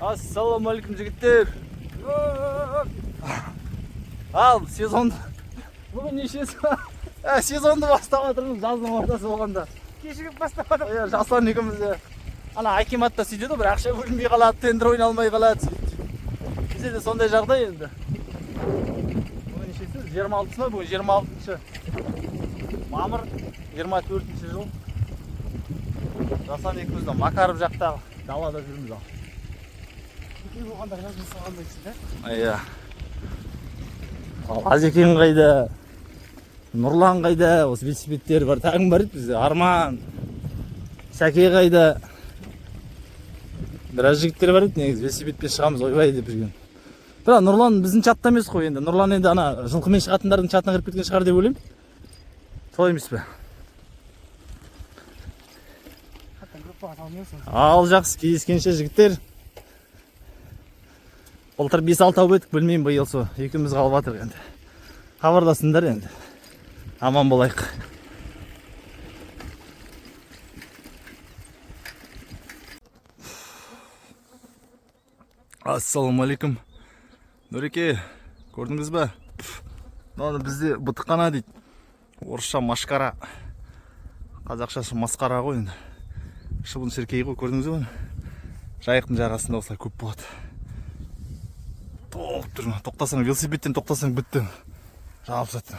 Ассалаумағалейкум жігіттер. Ал, сезонды. Бүгін нешесі? Сезонды бастап жатырмыз, жаздың ортасы болғанда. Кешігіп бастап жатырмыз. Жасұлан екеуміз ана акиматта сөйтеді, бір ақша бөлінбей қалады, тендер ойналмай қалады. Бізде де сондай жағдай енді. Бүгін нешесі? 26-сы ма? Бүгін 26-шы. Мамыр 24-ші жыл. Жасұлан екеуміз Макаров жақтағы далада жүрміз ал. Екеу болғанда жазын сағандайсың да? Иә. Азекең қайда? Нұрлан қайда? Осы велосипедтер бар, тағым бар еді бізде. Арман, Сәке қайда? Біраз жігіттер бар еді, негіз велосипедпен шығамыз, ойбай деп жүрген. Бірақ Нұрлан біздің чатта емес қой енді. Нұрлан енді ана жылқымен шығатындардың чатына кіріп кеткен шығар деп ойлаймын. Солай емес пе? Ал жақсы, кездескенше жігіттер. Былтыр 5-6 тауып едік, білмеймін биыл сол екеуміз қалып жатыр енді. Хабарласыңдар енді. Аман болайық. Ассалаумағалейкум. Нұреке, көрдіңіз бе? Мынаны бізде бытыққана дейді. Орысша машкара. Қазақшасы масқара ғой енді. Шыбын шіркей ғой, көрдіңіз бе? Жайықтың жағасында осылай көп болады. Тоқ тұр. Тоқтасаң, велосипедтен тоқтасаң бітті. Жауап сәтті.